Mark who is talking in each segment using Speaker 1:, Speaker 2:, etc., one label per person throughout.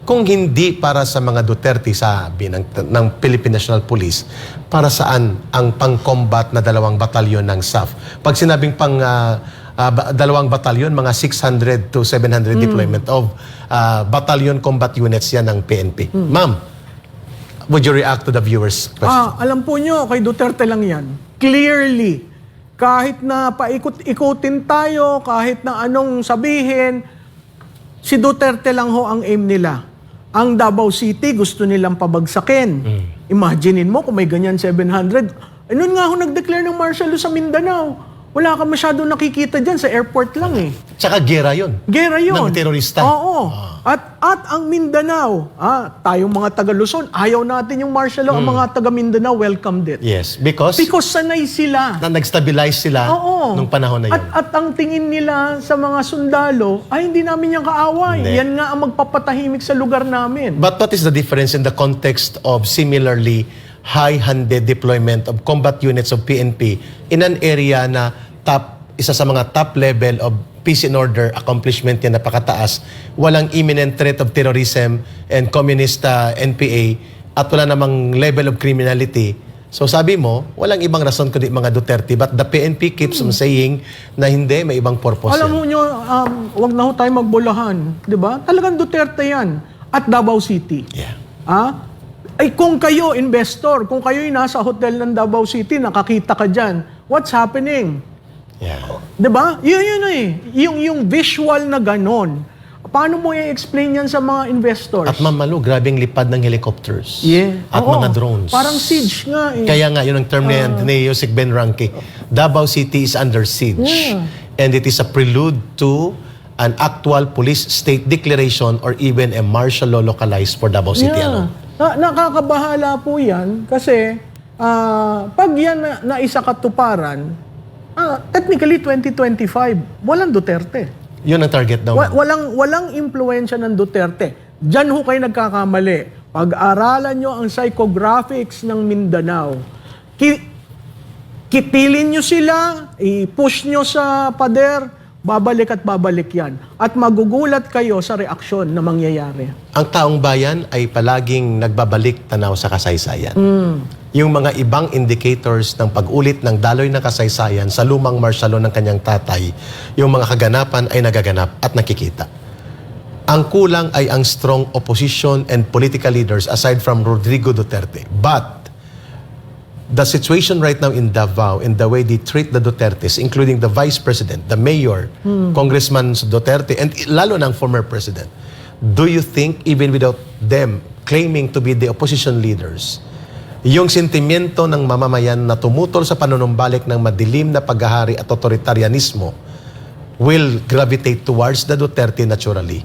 Speaker 1: Kung hindi para sa mga Duterte, sabi ng Philippine National Police, para saan ang pang-combat na 2 batalyon ng SAF? Pag sinabing dalawang batalyon, mga 600 to 700 deployment of battalion combat units yan ng PNP. Ma'am, would you react to the viewers' question?
Speaker 2: Alam po nyo, kay Duterte lang yan. Clearly, kahit na paikot-ikutin tayo, kahit na anong sabihin, si Duterte lang ho ang aim nila. Ang Davao City, gusto nilang pabagsakin. Imaginein mo kung may ganyan 700. Noon nga ho nag-declare ng martial law sa Mindanao. Wala ka masyadong nakikita dyan sa airport lang eh.
Speaker 1: Tsaka gera yun.
Speaker 2: Gera yun.
Speaker 1: Ng terorista.
Speaker 2: Oo. At ang Mindanao, tayong mga taga-Luzon, ayaw natin yung martial law. Ang mga taga-Mindanao welcomed it.
Speaker 1: Yes, because
Speaker 2: sanay sila.
Speaker 1: na nag-stabilize sila nung panahon na yun.
Speaker 2: At ang tingin nila sa mga sundalo, ay hindi namin yung kaaway.
Speaker 1: Hindi.
Speaker 2: Yan nga ang magpapatahimik sa lugar namin.
Speaker 1: But what is the difference in the context of similarly high-handed deployment of combat units of PNP in an area na isa sa mga top level of peace and order accomplishment yan, napakataas, walang imminent threat of terrorism and communist NPA, at wala namang level of criminality. So sabi mo, walang ibang rason kundi mga Duterte, but the PNP keeps on saying na hindi, may ibang purpose
Speaker 2: Alam mo nyo, wag na ho tayo magbulahan. Di ba? Talagang Duterte yan. At Davao City.
Speaker 1: Yeah.
Speaker 2: Ay kung kayo, investor, kung kayo'y nasa hotel ng Davao City, nakakita ka dyan, what's happening?
Speaker 1: Yeah.
Speaker 2: Diba? Yun eh. Yung visual na ganon. Paano mo i-explain yan sa mga investors?
Speaker 1: At Ma'am Malu, grabing lipad ng helicopters.
Speaker 2: Yeah.
Speaker 1: At
Speaker 2: Oo.
Speaker 1: mga drones.
Speaker 2: Parang siege nga eh.
Speaker 1: Kaya nga, yun ang term ni Yusek Ben Ranke. Davao City is under siege.
Speaker 2: Yeah.
Speaker 1: And it is a prelude to an actual police state declaration or even a martial law localized for Davao City alone.
Speaker 2: Nakakabahala po yan kasi pag yan na isa katuparan, technically 2025, walang Duterte.
Speaker 1: Yun ang target daw.
Speaker 2: Walang impluensya ng Duterte. Diyan ho kayo nagkakamali. Pag-aralan nyo ang psychographics ng Mindanao. Kitilin nyo sila, i-push nyo sa pader, babalik at babalik yan. At magugulat kayo sa reaksyon na mangyayari.
Speaker 1: Ang taong bayan ay palaging nagbabalik tanaw sa kasaysayan. Yung mga ibang indicators ng pag-ulit ng daloy ng kasaysayan sa lumang martial law ng kanyang tatay, yung mga kaganapan ay nagaganap at nakikita. Ang kulang ay ang strong opposition and political leaders aside from Rodrigo Duterte. But the situation right now in Davao and the way they treat the Dutertes, including the Vice President, the Mayor, Congressman Duterte, and lalo ng former President, do you think even without them claiming to be the opposition leaders, yung sentimiento ng mamamayan na tumutol sa panunumbalik ng madilim na paghahari at authoritarianismo will gravitate towards the Duterte naturally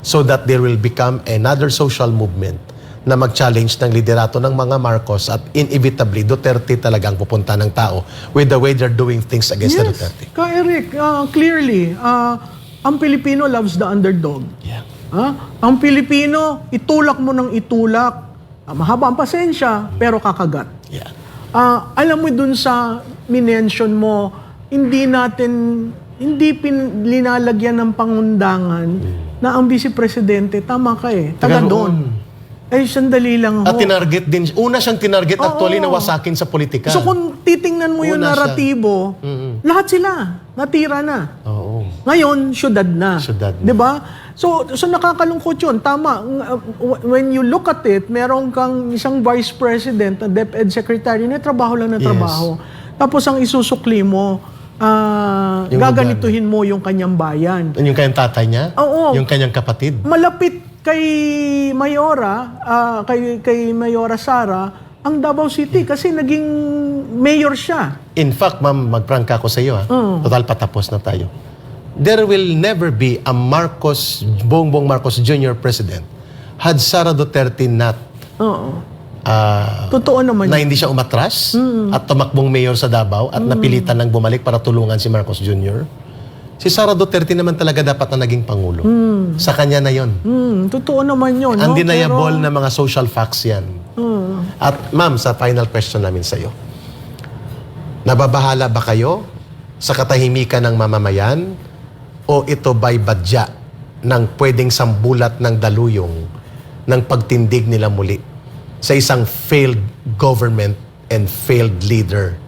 Speaker 1: so that there will become another social movement na mag-challenge ng liderato ng mga Marcos at inevitably Duterte talagang pupunta ng tao with the way they're doing things against the Duterte.
Speaker 2: Eric, clearly, ang Pilipino loves the underdog.
Speaker 1: Yeah.
Speaker 2: Ang Pilipino, itulak mo ng itulak, mahaba ang pasensya, pero kakagat.
Speaker 1: Yeah.
Speaker 2: Alam mo dun sa minention mo, hindi linalagyan ng pangundangan na ang Vice Presidente, tama ka eh, taga doon. Ay, sandali lang ho.
Speaker 1: At tinarget din, una siyang tinarget actually na wasakin sa politika.
Speaker 2: So kung titingnan mo yung naratibo, lahat sila, natira na.
Speaker 1: Oo.
Speaker 2: Ngayon, syudad na.
Speaker 1: Syudad na.
Speaker 2: Diba? So nakakalungkot yun. Tama. When you look at it, meron kang isang vice president, a DepEd secretary, na trabaho lang na trabaho. Tapos ang isusukli mo, gaganituhin mo yung kanyang bayan.
Speaker 1: Yung kanyang tatay niya?
Speaker 2: Oo.
Speaker 1: Yung kanyang kapatid?
Speaker 2: Malapit kay Mayora, kay Mayora Sara, ang Davao City kasi naging mayor siya.
Speaker 1: In fact, ma'am, magprangka ako sa iyo. Total patapos na tayo. There will never be a Bongbong Marcos Jr. president had Sara Duterte not
Speaker 2: Totoo naman
Speaker 1: na hindi siya umatras at tumakbong mayor sa Davao at napilitan ng bumalik para tulungan si Marcos Jr. Si Sara Duterte naman talaga dapat na naging Pangulo. Sa kanya na yon.
Speaker 2: Totoo naman yun.
Speaker 1: Undeniable na mga social facts yan. At ma'am, sa final question namin sa iyo, nababahala ba kayo sa katahimikan ng mamamayan o ito ba'y badya ng pwedeng sambulat ng daluyong ng pagtindig nila muli sa isang failed government and failed leader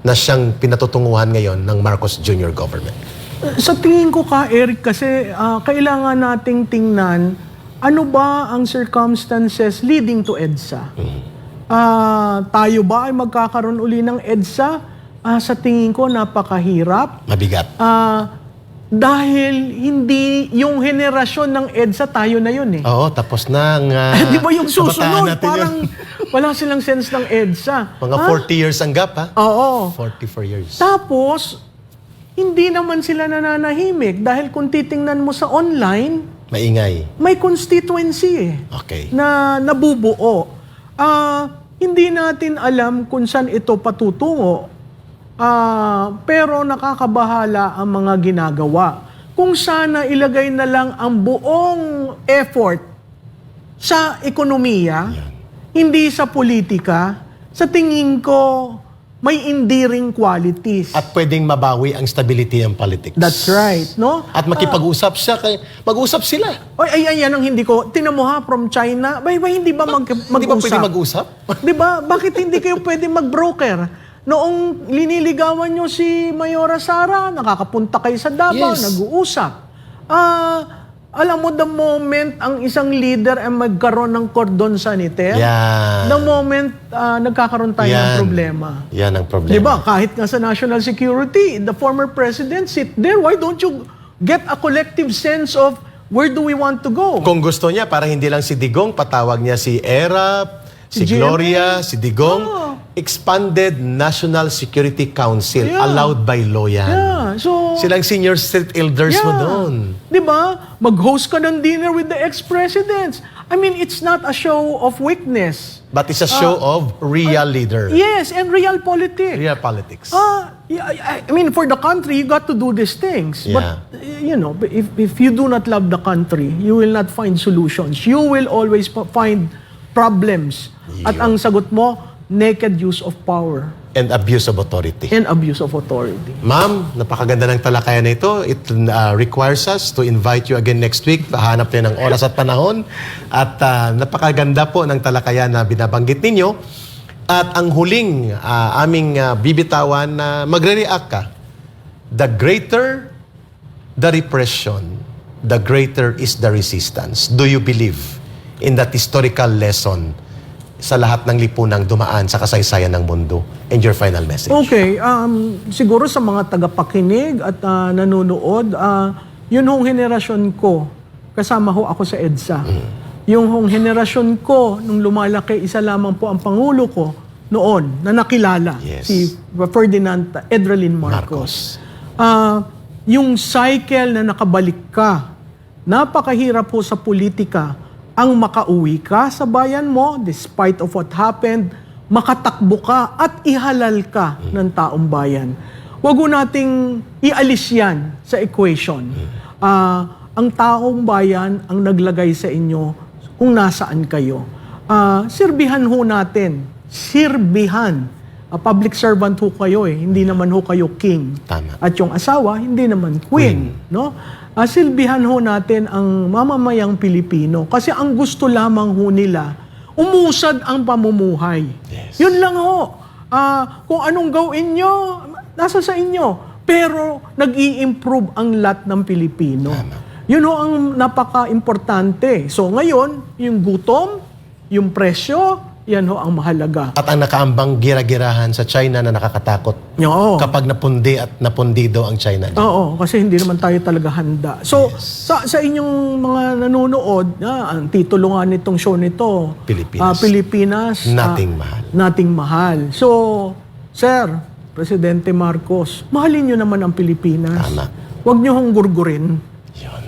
Speaker 1: na siyang pinatutunguhan ngayon ng Marcos Jr. government?
Speaker 2: Sa tingin ko Eric, kasi kailangan nating tingnan ano ba ang circumstances leading to EDSA. Tayo ba ay magkakaroon uli ng EDSA? Sa tingin ko napakahirap.
Speaker 1: Mabigat.
Speaker 2: Dahil hindi yung henerasyon ng EDSA, tayo na yun eh.
Speaker 1: Oo, tapos na ang
Speaker 2: Di ba yung
Speaker 1: kabataan
Speaker 2: susunod,
Speaker 1: natin
Speaker 2: parang
Speaker 1: yun.
Speaker 2: wala silang sense ng EDSA.
Speaker 1: Mga 40 years ang gap, ha?
Speaker 2: Oo.
Speaker 1: 44 years.
Speaker 2: Tapos, hindi naman sila nananahimik dahil kung titingnan mo sa online,
Speaker 1: Maingay.
Speaker 2: may constituency
Speaker 1: Okay.
Speaker 2: na nabubuo. Hindi natin alam kung saan ito patutungo. Pero nakakabahala ang mga ginagawa. Kung sana ilagay na lang ang buong effort sa ekonomiya, hindi sa politika, sa tingin ko may endearing qualities.
Speaker 1: At pwedeng mabawi ang stability ng politics.
Speaker 2: That's right, no?
Speaker 1: At makipag-usap siya, mag-usap sila.
Speaker 2: Ay, yan ang hindi ko. Tinan mo from China, hindi ba mag-usap?
Speaker 1: Hindi ba pwede mag-usap?
Speaker 2: Di ba? Bakit hindi kayo pwede mag-broker? Noong liniligawan nyo si Mayora Sara, nakakapunta kayo sa Davao,
Speaker 1: Yes.
Speaker 2: nag-uusap. Alam mo, the moment ang isang leader ay magkaroon ng cordon sanitaire,
Speaker 1: Yan.
Speaker 2: the moment nagkakaroon tayo ng problema.
Speaker 1: Yan ang problema.
Speaker 2: Di ba? Kahit nga sa national security, the former president sit there. Why don't you get a collective sense of where do we want to go?
Speaker 1: Kung gusto niya, para hindi lang si Digong, patawag niya si ERAP, si
Speaker 2: GMA.
Speaker 1: Gloria, si Digong.
Speaker 2: Oo.
Speaker 1: Expanded National Security Council.
Speaker 2: Yeah.
Speaker 1: Allowed by law yan.
Speaker 2: Yeah, so...
Speaker 1: Silang senior state elders mo doon.
Speaker 2: Di ba? Mag-host ka ng dinner with the ex-presidents. I mean, it's not a show of weakness.
Speaker 1: But it's a show of real leader.
Speaker 2: Yes, and real politics.
Speaker 1: Real politics.
Speaker 2: I mean, for the country, you got to do these things.
Speaker 1: Yeah.
Speaker 2: But, if you do not love the country, you will not find solutions. You will always find problems. At ang sagot mo, naked use of power
Speaker 1: And abuse of authority.
Speaker 2: and abuse of authority.
Speaker 1: Ma'am, napakaganda ng talakayan na ito. It requires us to invite you again next week. Hanap din ng oras at panahon. At napakaganda po ng talakayan na binabanggit ninyo. At ang huling aming bibitawan na magre-react ka. The greater the repression, the greater is the resistance. Do you believe in that historical lesson sa lahat ng lipunang dumaan sa kasaysayan ng mundo? And your final message.
Speaker 2: Okay, siguro sa mga tagapakinig at nanonood, yun hong henerasyon ko, kasama ho ako sa EDSA. Yung hong henerasyon ko, nung lumalaki, isa lamang po ang pangulo ko noon na nakilala,
Speaker 1: Yes.
Speaker 2: si Ferdinand Edralin Marcos. Yung cycle na nakabalik ka, napakahirap po sa politika ang makauwi ka sa bayan mo despite of what happened, makatakbo ka at ihalal ka ng taong bayan. Huwag nating ialis yan sa equation. Ang taong bayan ang naglagay sa inyo kung nasaan kayo. Sirbihan ho natin. Sirbihan. Public servant ho kayo hindi naman ho kayo king.
Speaker 1: Tama.
Speaker 2: At yung asawa, hindi naman queen. No? Silbihan ho natin ang mamamayang Pilipino kasi ang gusto lamang ho nila, umusad ang pamumuhay.
Speaker 1: Yes.
Speaker 2: Yun lang ho. Kung anong gawin nyo, nasa sa inyo. Pero nag-i-improve ang lahat ng Pilipino. Yun ho ang napaka-importante. So ngayon, yung gutom, yung presyo, yan ho ang mahalaga.
Speaker 1: At ang nakaambang gira-girahan sa China na nakakatakot
Speaker 2: Oo.
Speaker 1: kapag napundi at napundido ang China.
Speaker 2: Oo, kasi hindi naman tayo talaga handa. So, sa inyong mga nanonood, ang titulo nga nitong show nito,
Speaker 1: Pilipinas.
Speaker 2: Pilipinas,
Speaker 1: Nating mahal.
Speaker 2: Nating mahal. So, Sir, Presidente Marcos, mahalin nyo naman ang Pilipinas.
Speaker 1: Tama.
Speaker 2: Huwag nyo hong gurgurin.
Speaker 1: Yun.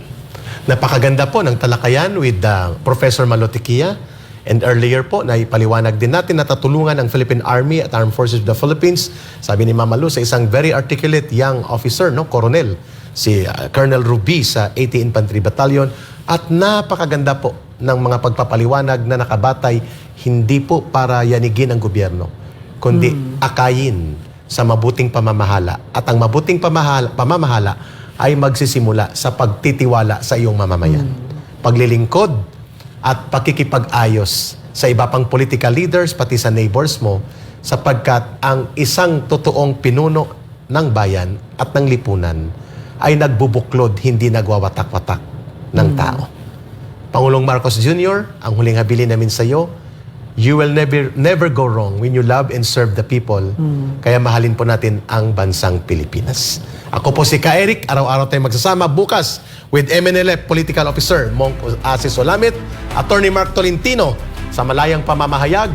Speaker 1: Napakaganda po ng talakayan with Professor Malotikia. And earlier po, naipaliwanag din natin na tatulungan ang Philippine Army at Armed Forces of the Philippines. Sabi ni Mama Lu sa isang very articulate young officer, Colonel, si Colonel Ruby sa 80 Infantry Battalion. At napakaganda po ng mga pagpapaliwanag na nakabatay, hindi po para yanigin ang gobyerno, kundi akayin sa mabuting pamamahala. At ang mabuting pamamahala ay magsisimula sa pagtitiwala sa iyong mamamayan. Paglilingkod, at pakikipag-ayos sa iba pang political leaders, pati sa neighbors mo, sapagkat ang isang totoong pinuno ng bayan at ng lipunan ay nagbubuklod, hindi nagwawatak-watak ng tao. Pangulong Marcos Jr., ang huling habilin namin sa iyo, you will never go wrong when you love and serve the people. Kaya mahalin po natin ang bansang Pilipinas. Ako po si Ka Eric. Araw-araw tayo magsasama bukas with MNLF Political Officer Monk Asis Olamit, Attorney Mark Tolentino sa malayang pamamahayag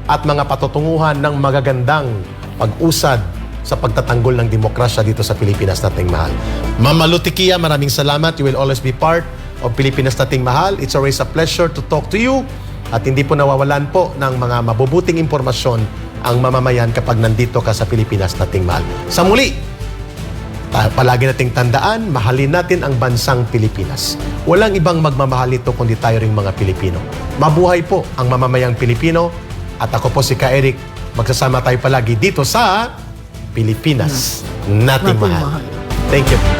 Speaker 1: at mga patutunguhan ng magagandang pag-usad sa pagtatanggol ng demokrasya dito sa Pilipinas nating mahal. Ma'am Malutikia, maraming salamat. You will always be part of Pilipinas nating mahal. It's always a pleasure to talk to you. At hindi po nawawalan po ng mga mabubuting impormasyon ang mamamayan kapag nandito ka sa Pilipinas nating mahal. Sa muli, palagi nating tandaan, mahalin natin ang bansang Pilipinas. Walang ibang magmamahal ito kundi tayo ring mga Pilipino. Mabuhay po ang mamamayang Pilipino. At ako po si Ka Eric. Magsasama tayo palagi dito sa Pilipinas nating mahal. Thank you.